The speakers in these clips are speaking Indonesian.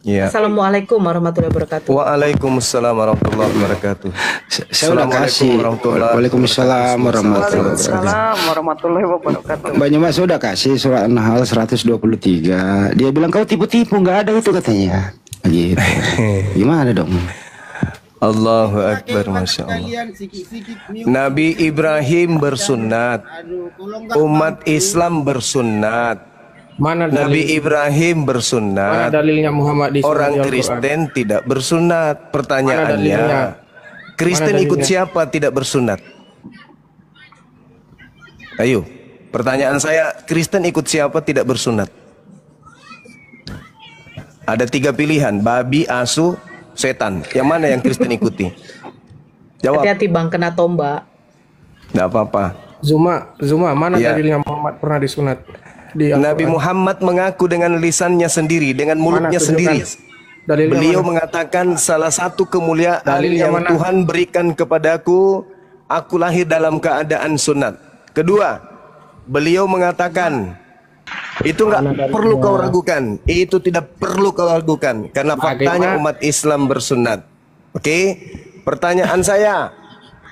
Ya. Assalamualaikum warahmatullahi wabarakatuh. Waalaikumsalam warahmatullahi wabarakatuh. Saya udah kasih. Waalaikumsalam warahmatullahi wabarakatuh. Waalaikumsalam warahmatullahi wabarakatuh. Mbak Nyoman saya udah kasih surah An-Nahl 123. Dia bilang kau tipu-tipu, nggak ada itu katanya. Gitu. Gimana dong? Allahu Akbar, Masya Allah. Nabi Ibrahim bersunat, umat Islam bersunat. Mana Nabi Ibrahim mana bersunat, dalilnya Muhammad di orang Al-Quran? Kristen tidak bersunat. Pertanyaannya, Kristen ikut siapa tidak bersunat? Ayo, pertanyaan saya, Kristen ikut siapa tidak bersunat? Ada 3 pilihan, babi, asu, setan. Yang mana yang Kristen ikuti? Jawab. Hati-hati bang, kena tombak. Nggak apa-apa. Zuma, mana Ya. dalilnya Muhammad pernah disunat? Di Nabi Al-Quran? Muhammad mengaku dengan lisannya sendiri, dengan mulutnya Mana, sendiri. tunjukkan. Dalilnya Beliau mana? mengatakan salah satu kemuliaan Dalilnya yang mana? Tuhan berikan kepadaku, aku lahir dalam keadaan sunat. Kedua, beliau mengatakan, itu nggak perlu kau ragukan, itu tidak perlu kau ragukan, karena faktanya umat Islam bersunat. Oke, pertanyaan saya,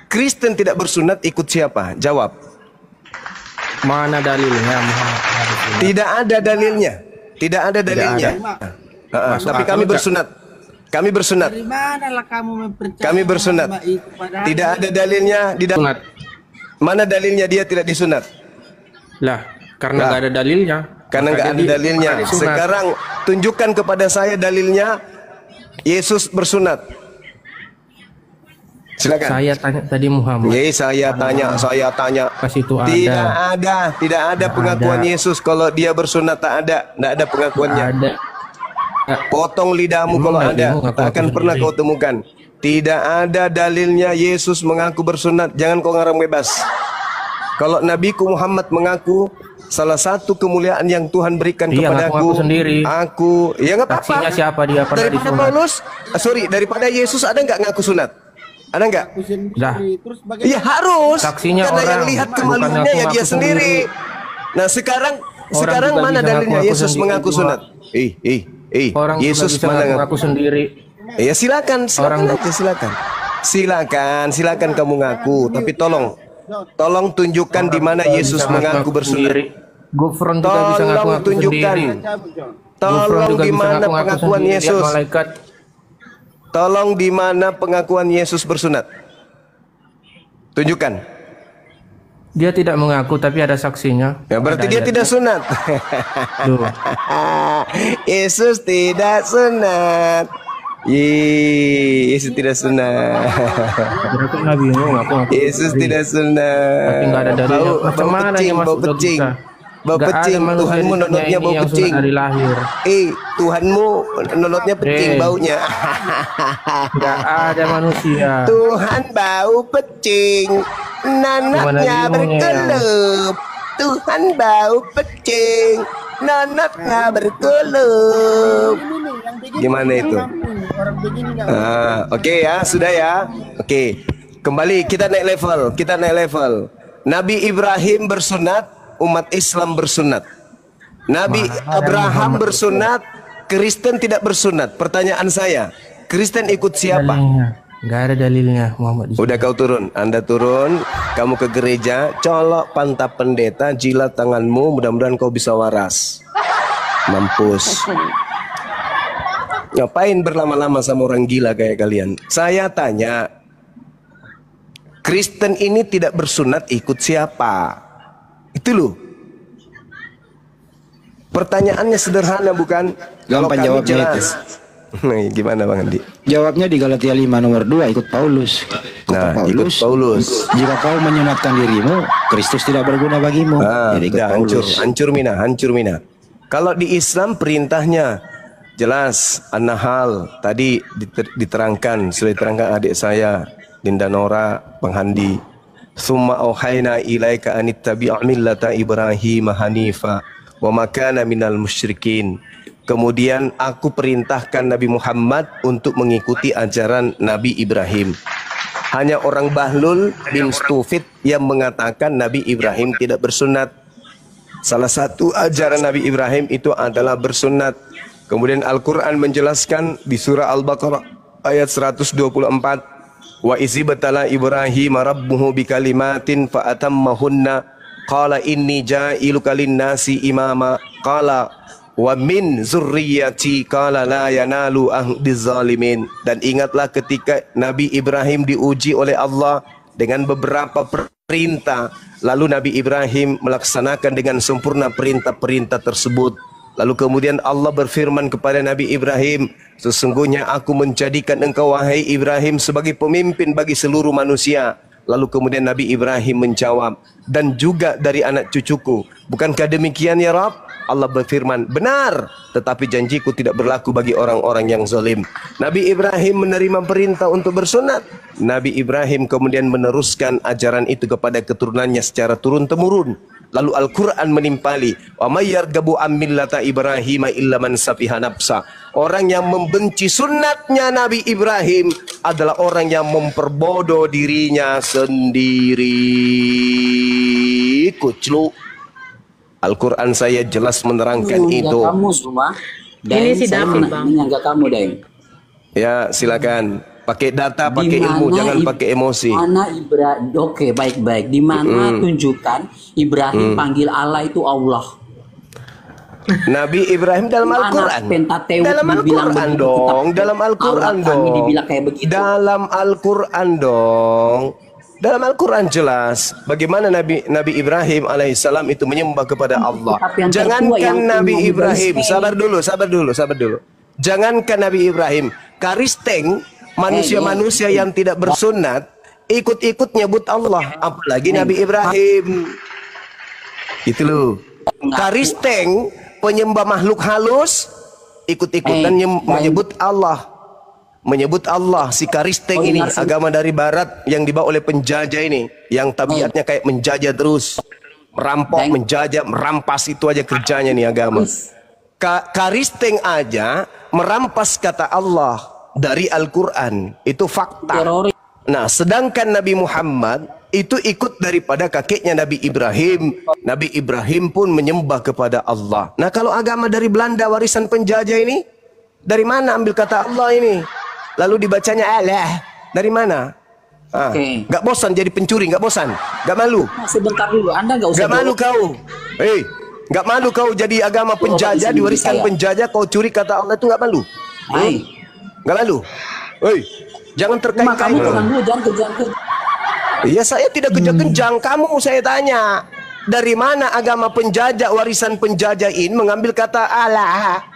Kristen tidak bersunat ikut siapa? Jawab. Mana dalilnya Muhammad pernah disunat? Tidak ada dalilnya, tidak ada dalilnya. Tapi kami bersunat. Kami bersunat. Dari manalah kamu mempercayai Kami bersunat. Muhammad itu? Padahal Tidak ada dalilnya di Sunat. mana dalilnya dia tidak disunat? Lah, karena Lah. nggak ada dalilnya. Karena nggak ada dalilnya. Disunat. Sekarang tunjukkan kepada saya dalilnya Yesus bersunat. Silakan. Saya tanya tadi Muhammad. Saya tanya. Pas itu Tidak ada pengakuan Yesus kalau dia bersunat, tak ada pengakuannya. Ada. Potong lidahmu Emang kalau Nabi ada, mengaku tak akan pernah sendiri? kau temukan. Tidak ada dalilnya Yesus mengaku bersunat. Jangan kau ngarang bebas. Kalau Nabiku Muhammad mengaku salah satu kemuliaan yang Tuhan berikan Iya, kepadaku, ngaku sendiri. aku, ya nggak apa-apa. Saksinya siapa dia pernah Daripada disunat? Paulus, daripada Yesus ada nggak ngaku sunat? Ada nggak? Dah. terus bagaimana? Iya harus. Saksinya karena yang orang, lihat bukan kemaluannya ya ngaku-ngaku dia sendiri. Nah sekarang juga mana bisa dalilnya ngaku-ngaku Yesus sendiri mengaku juga. sunat? Orang Yesus juga bisa mana ngaku sendiri. Ya silakan Orang- aja silakan kamu ngaku, tapi tolong tunjukkan di mana Yesus Bisa mengaku ngaku-ngaku bersunat. sendiri. Gufron juga bisa Tolong ngaku-ngaku tunjukkan. sendiri. Gufron Tolong juga di bisa mana ngaku-ngaku pengakuan sendiri, lihat Yesus? malaikat. Tolong di mana pengakuan Yesus bersunat? Tunjukkan. Dia tidak mengaku tapi ada saksinya. Ya berarti Ada dia ayatnya. tidak sunat. Duh. Yesus tidak sunat. Yesus tidak sunat. Berarti Nabi ngaku-ngaku. Yesus sendiri. tidak sunat. Tapi nggak ada dalilnya. Macam mana dia masuk logika? Bau Nggak ada pecing. manusia Tuhanmu di dunia nonotnya ini bau yang pecing. sunat dari lahir. Tuhanmu nonotnya pecing baunya. Nggak ada manusia. Tuhan bau pecing, nanotnya Gimana berkelup. Tuhan bau pecing, nanotnya berkelup. Gimana itu? Orang begini nggak Oke ya, sudah ya. Oke, kembali kita naik level. Nabi Ibrahim bersunat, umat Islam bersunat. Nabi Abraham bersunat, Kristen tidak bersunat. Pertanyaan saya, Kristen ikut siapa? Dalilnya. Nggak ada dalilnya Muhammad. Udah kau turun, Anda turun, kamu ke gereja, colok pantap pendeta, jilat tanganmu, mudah-mudahan kau bisa waras. Mampus. Ngapain berlama-lama sama orang gila kayak kalian? Saya tanya, Kristen ini tidak bersunat ikut siapa? Itu loh. Pertanyaannya sederhana bukan? Kalau Gampang kami jawabnya jelas. Nih, gimana Bang Andi? Jawabnya di Galatia 5 nomor 2 ikut Paulus. Kata Ikut Paulus. Jika kau menyunatkan dirimu, Kristus tidak berguna bagimu. Jadi ikut Udah, Paulus. hancur mina. Kalau di Islam perintahnya jelas, An-Nahl tadi diterangkan, sudah diterangkan adik saya Dinda Nora Penghandi. Summa auhayna ilaika anittabi' millata Ibrahim hanifa wa ma kana minal musyrikin. Kemudian aku perintahkan Nabi Muhammad untuk mengikuti ajaran Nabi Ibrahim. Hanya orang Bahlul bin Stufid yang mengatakan Nabi Ibrahim tidak bersunat. Salah satu ajaran Nabi Ibrahim itu adalah bersunat. Kemudian Al-Quran menjelaskan di surah Al-Baqarah ayat 124. Wa izibtala Ibrahim rabbuhu bikalimatin fa'atammahunna qala inni ja'iluka lin-nasi imama qala wa min zurriyyati qala la yanalu ahdiz zalimin. Dan ingatlah ketika Nabi Ibrahim diuji oleh Allah dengan beberapa perintah, lalu Nabi Ibrahim melaksanakan dengan sempurna perintah-perintah tersebut. Lalu kemudian Allah berfirman kepada Nabi Ibrahim, sesungguhnya aku menjadikan engkau wahai Ibrahim sebagai pemimpin bagi seluruh manusia. Lalu kemudian Nabi Ibrahim menjawab, dan juga dari anak cucuku. Bukankah demikian ya Rabb? Allah berfirman, benar, tetapi janjiku tidak berlaku bagi orang-orang yang zalim. Nabi Ibrahim menerima perintah untuk bersunat. Nabi Ibrahim kemudian meneruskan ajaran itu kepada keturunannya secara turun-temurun. Lalu Al-Quran menimpali, wa may yarghabu an millata Ibrahim illa man safiha nafsa. Orang yang membenci sunnatnya Nabi Ibrahim adalah orang yang memperbodoh dirinya sendiri. Kuclu. Al-Quran saya jelas menerangkan itu. Kamu semua. Ini si David, Bang. Menyangka kamu, Daeng. Ya, silakan. Pakai data, pakai ilmu, jangan pakai emosi. Mana Ibrahim? Oke, baik-baik. Di mana tunjukkan Ibrahim panggil Allah itu Allah? Nabi Ibrahim dalam Al-Quran. Dalam Al-Quran dong. Dalam Al-Quran dong. Dibilang kayak begitu. Dalam Al-Quran dong. Dalam Al-Quran jelas bagaimana Nabi Ibrahim alaihissalam itu menyembah kepada Allah. Jangankan Nabi Ibrahim, sabar dulu. Jangankan Nabi Ibrahim, Karisteng, manusia-manusia yang tidak bersunat ikut-ikut nyebut Allah, apalagi Nabi Ibrahim. Itu loh. Karisteng, penyembah makhluk halus, ikut-ikutan menyebut Allah. Menyebut Allah, si Karisteng ini agama dari barat yang dibawa oleh penjajah ini, yang tabiatnya kayak menjajah terus, merampok, menjajah, merampas, itu aja kerjanya nih agama. Karisteng aja merampas kata Allah dari Al-Quran, itu fakta. Nah, sedangkan Nabi Muhammad itu ikut daripada kakeknya Nabi Ibrahim. Nabi Ibrahim pun menyembah kepada Allah. Nah, kalau agama dari Belanda warisan penjajah ini, dari mana ambil kata Allah ini? Lalu dibacanya Allah. Dari mana? Gak bosan jadi pencuri? Gak bosan? Gak malu? Sebentar dulu, Anda gak usah. Gak malu kau? Hei, gak malu kau jadi agama penjajah, diwariskan penjajah, kau curi kata Allah, itu gak malu? Gak malu? Hei, jangan terkait-kait. Kamu tenang dulu, jangan kejang-kejang. Iya, saya tidak kejang-kejang. Kamu saya tanya, dari mana agama penjajah, warisan penjajah ini mengambil kata Allah?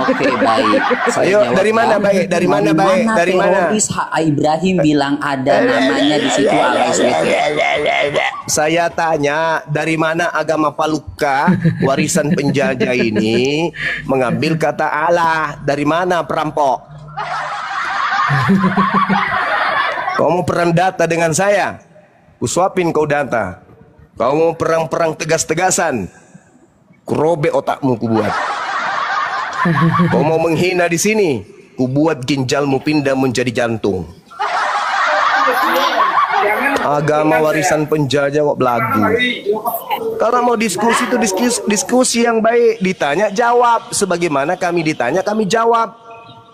Oke, baik. Ayo, dari mana baik? Dari mana baik? Dari mana? Teroris Ibrahim bilang ada namanya di situ Allah SWT. Saya tanya, dari mana agama Paluka, warisan penjajah ini mengambil kata Allah? Dari mana perampok? Kau mau perang data dengan saya? Kusuapin kau data. Kau mau perang-perang tegas-tegasan? Kurobek otakmu kubuat. Kau mau menghina di sini? Kubuat ginjalmu pindah menjadi jantung. Agama warisan penjajah kok belagu. Kalau mau diskusi itu diskusi yang baik, ditanya jawab. Sebagaimana kami ditanya kami jawab.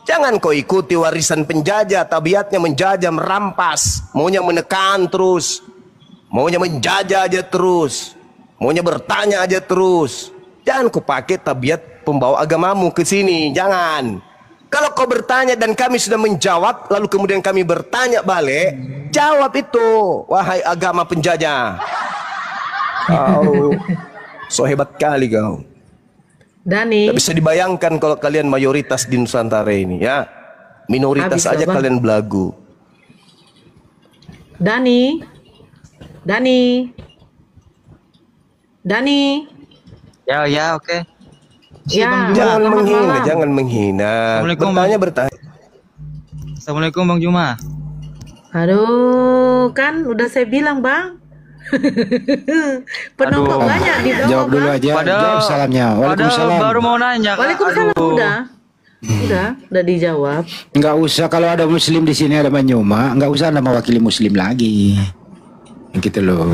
Jangan kau ikuti warisan penjajah, tabiatnya menjajah, merampas, maunya menekan terus, maunya menjajah aja terus, maunya bertanya aja terus. Jangan kau pakai tabiat pembawa agamamu ke sini, jangan. Kalau kau bertanya dan kami sudah menjawab, lalu kemudian kami bertanya balik, jawab itu, wahai agama penjajah. Kau so hebat kali kau. Dani. Tidak bisa dibayangkan kalau kalian mayoritas di Nusantara ini, ya. Minoritas aja kalian belagu. Dani. Ya, oke. Ya, jangan menghina, jangan menghina. Bertanya. Assalamualaikum Bang Juma. Aduh, kan udah saya bilang Bang. Penonton banyak di bawah. Jawab dulu aja. Jawab salamnya. Waalaikumsalam. Baru mau nanya. Waalaikumsalam. Udah dijawab. Enggak usah, kalau ada muslim di sini, ada Banyuma, enggak usah Anda mewakili muslim lagi. Gitu loh.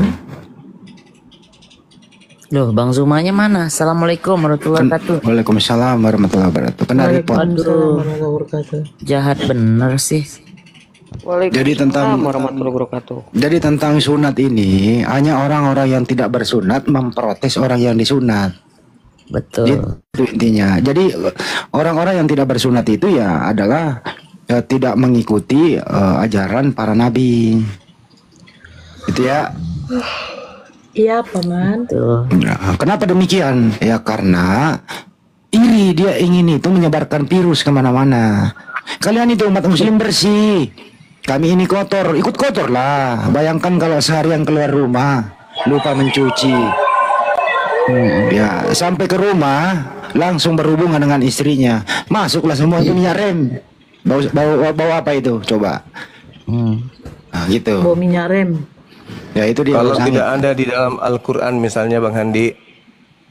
Loh, Bang Zumanya mana? Assalamualaikum warahmatullahi wabarakatuh. Waalaikumsalam warahmatullahi wabarakatuh. Kena report. Waalaikumsalam warahmatullahi wabarakatuh. Jahat bener sih. Jadi tentang warahmatullahi wabarakatuh. Jadi tentang sunat ini hanya orang-orang yang tidak bersunat memprotes orang yang disunat. Betul. Itu intinya. Jadi orang-orang yang tidak bersunat itu ya adalah tidak mengikuti ajaran para nabi. Itu ya. Iya, Paman. Tuh. Nah, kenapa demikian? Ya karena iri, dia ingin itu menyebarkan virus kemana-mana. Kalian itu umat muslim bersih. Kami ini kotor, ikut kotor lah. Bayangkan kalau seharian keluar rumah, lupa mencuci. Ya, sampai ke rumah, langsung berhubungan dengan istrinya. Masuklah semua itu minyak rem. Bau apa itu? Coba. Nah, gitu. Bau minyak rem. Ya, itu dia. Kalau urusannya. tidak ada di dalam Al-Quran misalnya Bang Handi,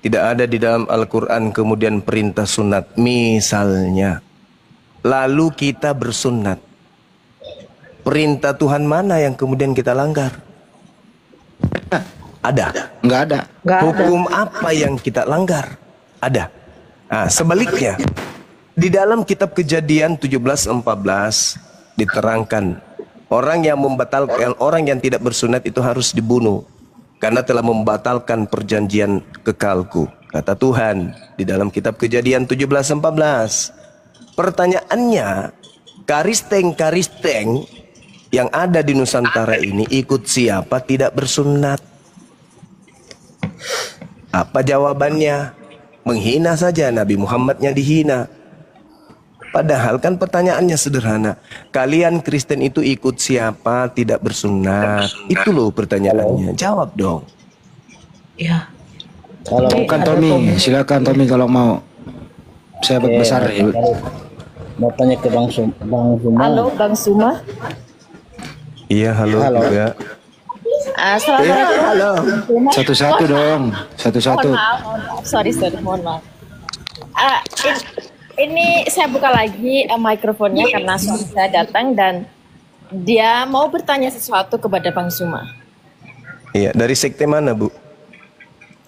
tidak ada di dalam Al-Quran kemudian perintah sunat misalnya, lalu kita bersunat, perintah Tuhan mana yang kemudian kita langgar? Ada? Nggak ada. Hukum apa yang kita langgar? Ada. Nah, sebaliknya di dalam kitab Kejadian 17:14 diterangkan orang yang membatalkan, orang yang tidak bersunat itu harus dibunuh karena telah membatalkan perjanjian kekalku, kata Tuhan di dalam kitab Kejadian 17:14. Pertanyaannya, karisteng-karisteng yang ada di Nusantara ini ikut siapa tidak bersunat? Apa jawabannya? Menghina saja, Nabi Muhammadnya dihina. Padahal kan pertanyaannya sederhana. Kalian Kristen itu ikut siapa tidak bersunat? Itu loh pertanyaannya. Jawab dong. Ya. Kalau Bukan Tommy, silakan Tommy kalau mau. Saya besar ya. mau tanya ke Bang Zuma. Halo Bang Zuma. Iya, halo juga. Assalamualaikum. Halo. Satu-satu dong, satu-satu. Mohon maaf. Sorry, mohon maaf. Ini saya buka lagi mikrofonnya karena suami saya datang dan dia mau bertanya sesuatu kepada Bang Zuma. Iya, dari sekte mana, Bu?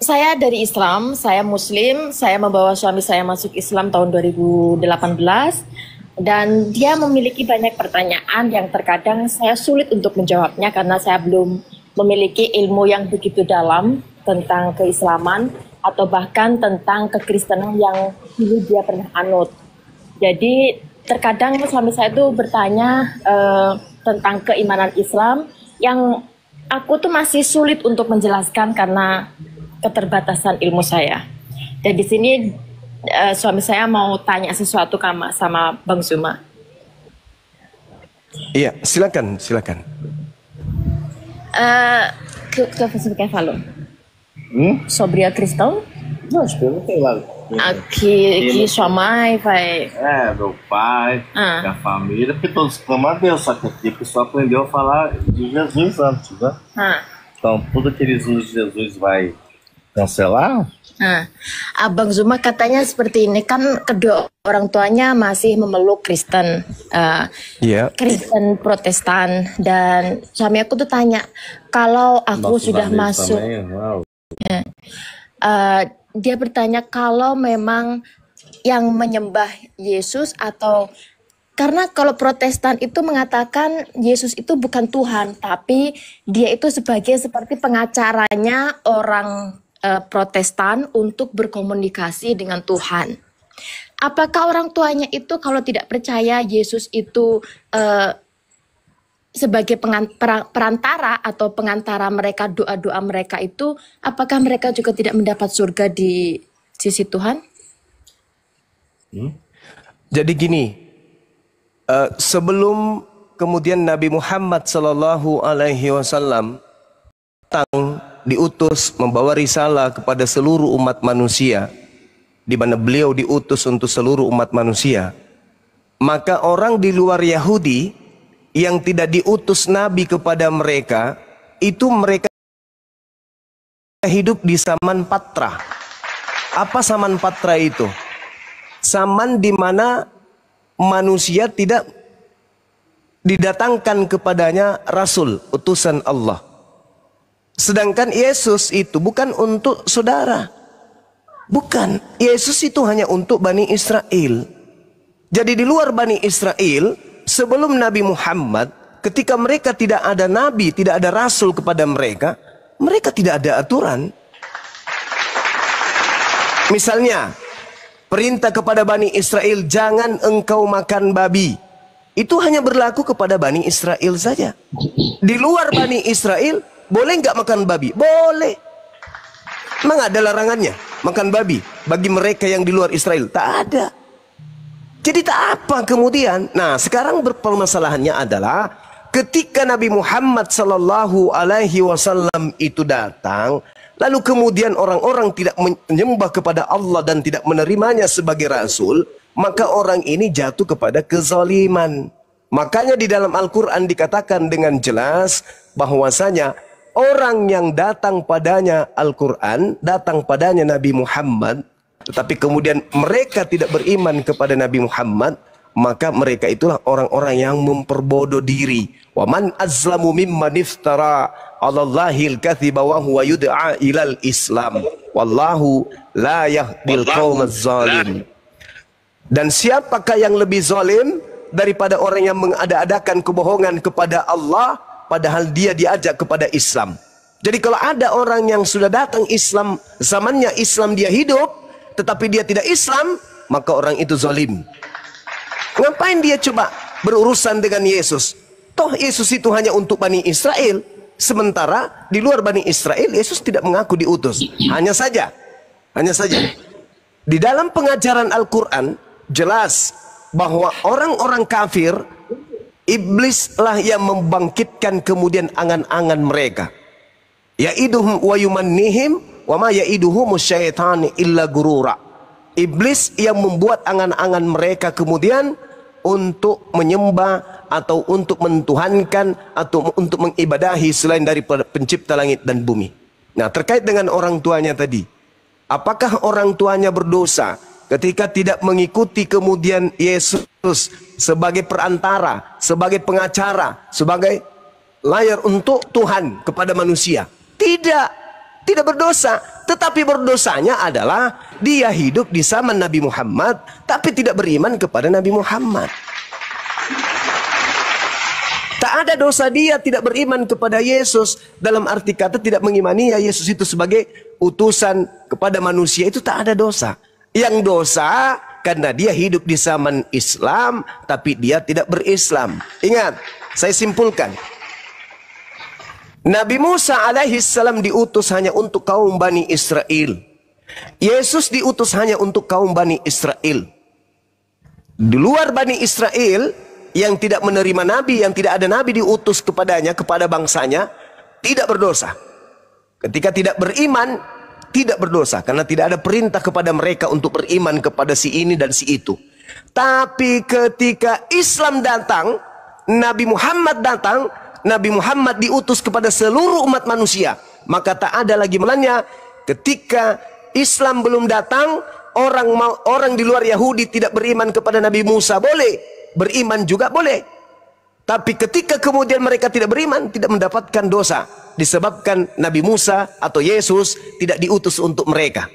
Saya dari Islam, saya Muslim, saya membawa suami saya masuk Islam tahun 2018 dan dia memiliki banyak pertanyaan yang terkadang saya sulit untuk menjawabnya karena saya belum memiliki ilmu yang begitu dalam tentang keislaman atau bahkan tentang kekristenan yang dulu dia pernah anut. Jadi terkadang suami saya itu bertanya tentang keimanan Islam yang aku tuh masih sulit untuk menjelaskan karena keterbatasan ilmu saya. Dan di sini suami saya mau tanya sesuatu sama Bang Zuma. Iya, silakan. Che fallo? Sobre a questão? Não, perguntei lá. Que sua mãe vai... Meu pai, minha família, porque todos clamam a Deus, só que aqui o pessoal aprendeu a falar de Jesus antes, né? Então, tudo que eles usam de Jesus vai cancelar? Abang Zuma katanya seperti ini, kan kedua orang tuanya masih memeluk Kristen, Kristen Protestan, dan suami aku tuh tanya kalau aku sudah masuk, dia bertanya kalau memang yang menyembah Yesus atau karena kalau Protestan itu mengatakan Yesus itu bukan Tuhan, tapi dia itu seperti pengacaranya orang Protestan untuk berkomunikasi dengan Tuhan. Apakah orang tuanya itu kalau tidak percaya Yesus itu sebagai perantara atau pengantara mereka, doa-doa mereka itu, apakah mereka juga tidak mendapat surga di sisi Tuhan? Jadi gini, sebelum kemudian Nabi Muhammad SAW datang diutus membawa risalah kepada seluruh umat manusia, di mana beliau diutus untuk seluruh umat manusia, maka orang di luar Yahudi yang tidak diutus Nabi kepada mereka, itu mereka hidup di zaman patra. Apa zaman patra itu? Zaman di mana manusia tidak didatangkan kepadanya Rasul, utusan Allah. Sedangkan Yesus itu bukan untuk saudara. Bukan. Yesus itu hanya untuk Bani Israel. Jadi di luar Bani Israel, sebelum Nabi Muhammad, ketika mereka tidak ada nabi, tidak ada rasul kepada mereka, mereka tidak ada aturan. Misalnya, perintah kepada Bani Israel, jangan engkau makan babi. Itu hanya berlaku kepada Bani Israel saja. Di luar Bani Israel, boleh nggak makan babi? Boleh. Memang ada larangannya makan babi bagi mereka yang di luar Israel? Tak ada. Jadi tak apa kemudian. Nah, sekarang permasalahannya adalah ketika Nabi Muhammad sallallahu alaihi wasallam itu datang, lalu kemudian orang-orang tidak menyembah kepada Allah dan tidak menerimanya sebagai rasul, maka orang ini jatuh kepada kezaliman. Makanya di dalam Al-Quran dikatakan dengan jelas bahwasanya orang yang datang padanya Al-Quran, datang padanya Nabi Muhammad, tetapi kemudian mereka tidak beriman kepada Nabi Muhammad, maka mereka itulah orang-orang yang memperbodoh diri. Wa man azlamu mimman iftara 'alallahil katsiba wa huwa yud'a ilal Islam. Wallahu la yahdil qaumaz zalim. Dan siapakah yang lebih zalim daripada orang yang mengada-adakan kebohongan kepada Allah, padahal dia diajak kepada Islam. Jadi kalau ada orang yang sudah datang Islam, zamannya Islam dia hidup, tetapi dia tidak Islam, maka orang itu zalim. Ngapain dia coba berurusan dengan Yesus? Toh Yesus itu hanya untuk Bani Israel. Sementara di luar Bani Israel, Yesus tidak mengaku diutus. Hanya saja di dalam pengajaran Al-Quran jelas bahwa orang-orang kafir, iblislah yang membangkitkan kemudian angan-angan mereka. Ya'iduhum wa yumannihim wa ma ya'iduhum syaitani illa gurura. Iblis yang membuat angan-angan mereka kemudian untuk menyembah atau untuk mentuhankan atau untuk mengibadahi selain daripada pencipta langit dan bumi. Nah, terkait dengan orang tuanya tadi, apakah orang tuanya berdosa ketika tidak mengikuti kemudian Yesus sebagai perantara, sebagai pengacara, sebagai layar untuk Tuhan kepada manusia? Tidak berdosa. Tetapi berdosanya adalah dia hidup di zaman Nabi Muhammad, tapi tidak beriman kepada Nabi Muhammad. Tak ada dosa dia tidak beriman kepada Yesus, dalam arti kata tidak mengimani Yesus itu sebagai utusan kepada manusia, itu tak ada dosa. Yang dosa karena dia hidup di zaman Islam, tapi dia tidak berislam. Ingat, saya simpulkan. Nabi Musa alaihissalam diutus hanya untuk kaum Bani Israel. Yesus diutus hanya untuk kaum Bani Israel. Di luar Bani Israel yang tidak menerima Nabi, yang tidak ada Nabi diutus kepadanya, kepada bangsanya, tidak berdosa. Ketika tidak beriman, tidak berdosa. Karena tidak ada perintah kepada mereka untuk beriman kepada si ini dan si itu. Tapi ketika Islam datang, Nabi Muhammad datang, Nabi Muhammad diutus kepada seluruh umat manusia, maka tak ada lagi melanya. Ketika Islam belum datang, orang di luar Yahudi tidak beriman kepada Nabi Musa, boleh beriman juga boleh. Tapi ketika kemudian mereka tidak beriman, tidak mendapatkan dosa, disebabkan Nabi Musa atau Yesus tidak diutus untuk mereka.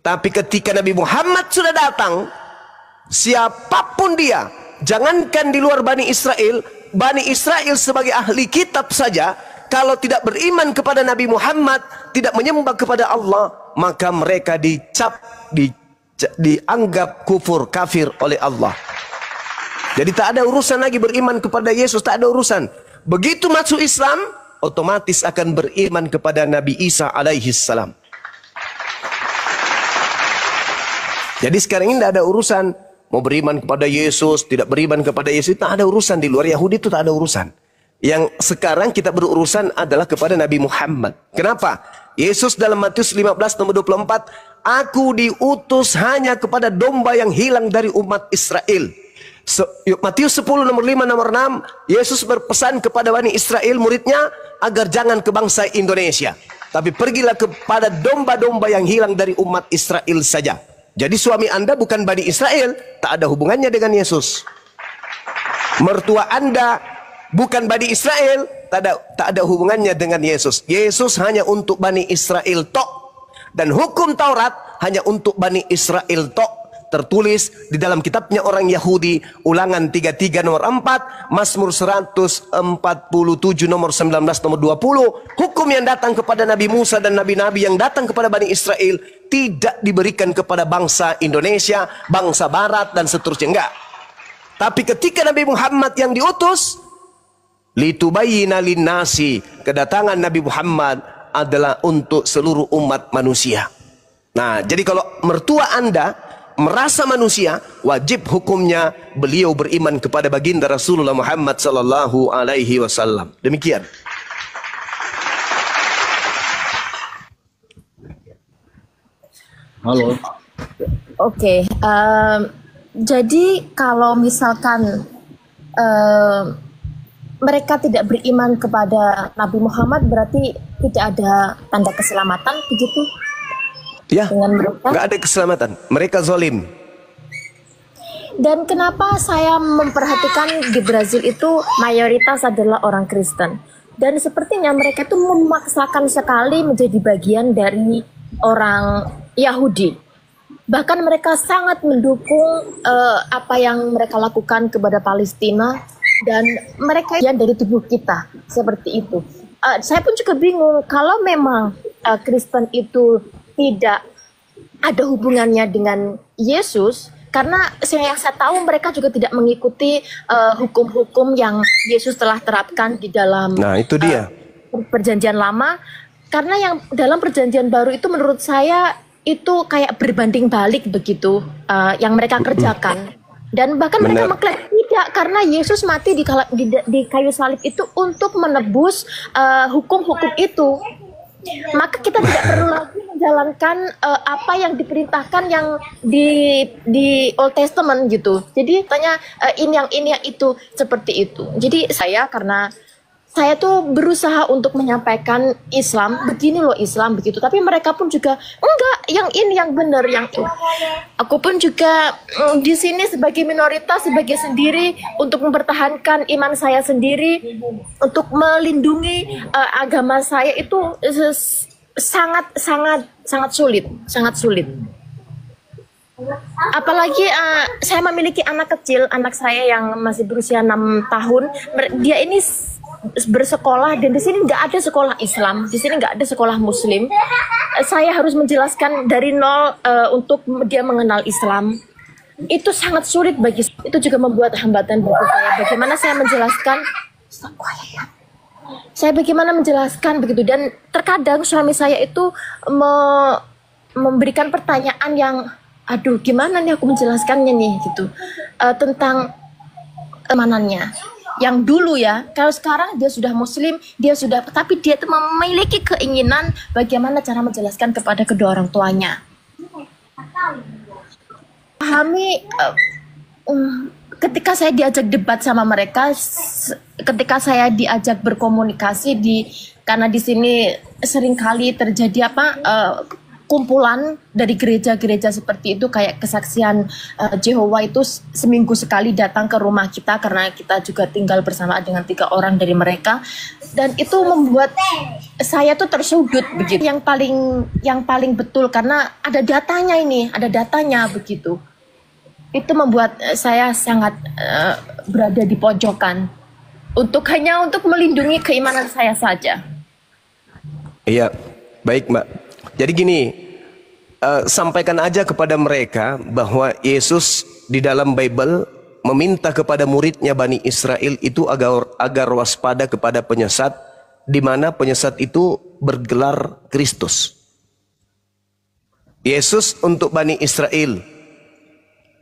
Tapi ketika Nabi Muhammad sudah datang, siapapun dia, jangankan di luar Bani Israel sebagai ahli kitab saja, kalau tidak beriman kepada Nabi Muhammad, tidak menyembah kepada Allah, maka mereka dianggap kufur, kafir oleh Allah. Jadi tak ada urusan lagi beriman kepada Yesus, tak ada urusan. Begitu masuk Islam, otomatis akan beriman kepada Nabi Isa alaihissalam. Jadi sekarang ini tidak ada urusan mau beriman kepada Yesus, tidak beriman kepada Yesus, tak ada urusan. Di luar Yahudi itu tak ada urusan. Yang sekarang kita berurusan adalah kepada Nabi Muhammad. Kenapa? Yesus dalam Matius 15 nomor 24, aku diutus hanya kepada domba yang hilang dari umat Israel. Matius 10 nomor 5 nomor 6, Yesus berpesan kepada Bani Israel muridnya agar jangan ke bangsa Indonesia, tapi pergilah kepada domba-domba yang hilang dari umat Israel saja. Jadi suami Anda bukan Bani Israel, tak ada hubungannya dengan Yesus. Mertua Anda Bukan Bani Israel, tak ada hubungannya dengan Yesus. Yesus hanya untuk Bani Israel tok. Dan hukum Taurat hanya untuk Bani Israel tok. Tertulis di dalam kitabnya orang Yahudi, Ulangan 33 nomor 4, Mazmur 147 nomor 19 nomor 20. Hukum yang datang kepada Nabi Musa dan nabi-nabi yang datang kepada Bani Israel tidak diberikan kepada bangsa Indonesia, bangsa Barat dan seterusnya, enggak. Tapi ketika Nabi Muhammad yang diutus, litubayyina linnasi, kedatangan Nabi Muhammad adalah untuk seluruh umat manusia. Nah, jadi kalau mertua Anda merasa manusia, wajib hukumnya beliau beriman kepada baginda Rasulullah Muhammad sallallahu alaihi wasallam. Demikian. Halo. Oke, jadi kalau misalkan mereka tidak beriman kepada Nabi Muhammad, berarti tidak ada tanda keselamatan, begitu? Ya, dengan mereka? nggak ada keselamatan. Mereka zalim. Dan kenapa saya memperhatikan di Brazil itu mayoritas adalah orang Kristen. Dan sepertinya mereka itu memaksakan sekali menjadi bagian dari orang Yahudi. Bahkan mereka sangat mendukung apa yang mereka lakukan kepada Palestina. Dan mereka yang dari tubuh kita, seperti itu. Saya pun juga bingung, kalau memang Kristen itu tidak ada hubungannya dengan Yesus, karena yang saya tahu mereka juga tidak mengikuti hukum-hukum yang Yesus telah terapkan di dalam itu dia. Perjanjian Lama. Karena yang dalam Perjanjian Baru itu menurut saya itu kayak berbanding balik begitu yang mereka kerjakan. Dan bahkan mereka mengklaim tidak, karena Yesus mati di kayu salib itu untuk menebus hukum-hukum itu. Maka kita tidak perlu lagi menjalankan apa yang diperintahkan yang di Old Testament gitu. Jadi tanya ini yang itu, seperti itu. Jadi karena saya tuh berusaha untuk menyampaikan Islam, begini loh Islam begitu. Tapi mereka pun juga enggak, yang ini yang benar, yang itu. Aku pun juga di sini sebagai minoritas, sebagai sendiri untuk mempertahankan iman saya sendiri, untuk melindungi agama saya itu sangat sulit. Apalagi saya memiliki anak kecil, anak saya yang masih berusia 6 tahun. Dia ini bersekolah dan di sini nggak ada sekolah Islam, di sini nggak ada sekolah Muslim. Saya harus menjelaskan dari nol untuk dia mengenal Islam. Itu sangat sulit bagi saya. Itu juga membuat hambatan bagi saya. Bagaimana saya bagaimana menjelaskan begitu, dan terkadang suami saya itu memberikan pertanyaan yang aduh gimana nih aku menjelaskannya nih gitu tentang kemanannya. Yang dulu ya, kalau sekarang dia sudah Muslim, tapi dia itu memiliki keinginan bagaimana cara menjelaskan kepada kedua orang tuanya. Pahami, ketika saya diajak debat sama mereka, ketika saya diajak berkomunikasi karena di sini seringkali terjadi kumpulan dari gereja-gereja seperti itu, kayak kesaksian Jehovah itu seminggu sekali datang ke rumah kita karena kita juga tinggal bersama dengan 3 orang dari mereka, dan itu membuat saya tuh tersudut begitu. Yang paling betul karena ada datanya begitu. Itu membuat saya sangat berada di pojokan hanya untuk melindungi keimanan saya saja. Iya, baik Mbak. Jadi gini, sampaikan aja kepada mereka bahwa Yesus di dalam Bible meminta kepada muridnya Bani Israel itu agar waspada kepada penyesat, di mana penyesat itu bergelar Kristus. Yesus untuk Bani Israel.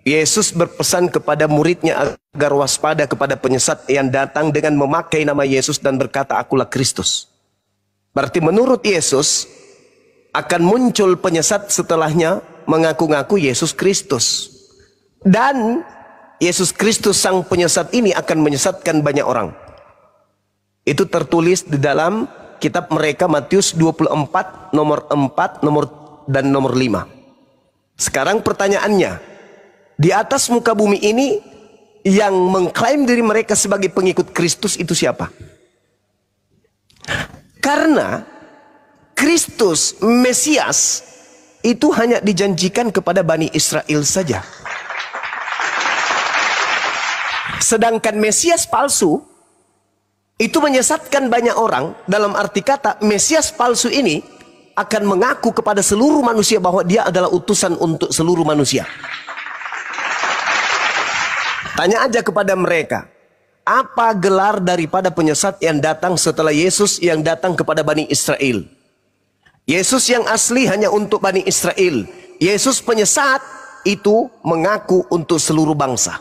Yesus berpesan kepada muridnya agar waspada kepada penyesat yang datang dengan memakai nama Yesus dan berkata, "Akulah Kristus." Berarti menurut Yesus akan muncul penyesat setelahnya mengaku-ngaku Yesus Kristus. Dan Yesus Kristus sang penyesat ini akan menyesatkan banyak orang. Itu tertulis di dalam kitab mereka Matius 24 nomor 4 dan nomor 5. Sekarang pertanyaannya, di atas muka bumi ini yang mengklaim diri mereka sebagai pengikut Kristus itu siapa? Karena Kristus, Mesias, itu hanya dijanjikan kepada Bani Israel saja. Sedangkan Mesias palsu itu menyesatkan banyak orang. Dalam arti kata, Mesias palsu ini akan mengaku kepada seluruh manusia bahwa dia adalah utusan untuk seluruh manusia. Tanya aja kepada mereka, apa gelar daripada penyesat yang datang setelah Yesus yang datang kepada Bani Israel? Yesus yang asli hanya untuk Bani Israel. Yesus penyesat itu mengaku untuk seluruh bangsa.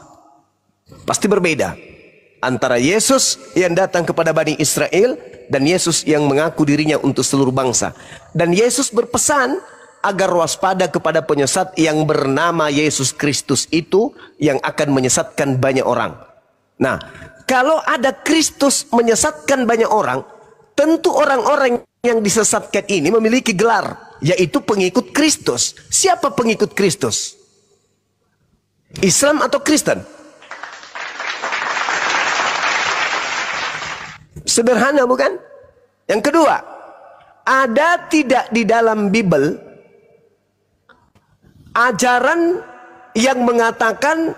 Pasti berbeda antara Yesus yang datang kepada Bani Israel dan Yesus yang mengaku dirinya untuk seluruh bangsa. Dan Yesus berpesan agar waspada kepada penyesat yang bernama Yesus Kristus itu yang akan menyesatkan banyak orang. Nah, kalau ada Kristus menyesatkan banyak orang, tentu orang-orang yang disesatkan ini memiliki gelar, yaitu pengikut Kristus. Siapa pengikut Kristus? Islam atau Kristen? Sederhana bukan? Yang kedua, ada tidak di dalam Bible ajaran yang mengatakan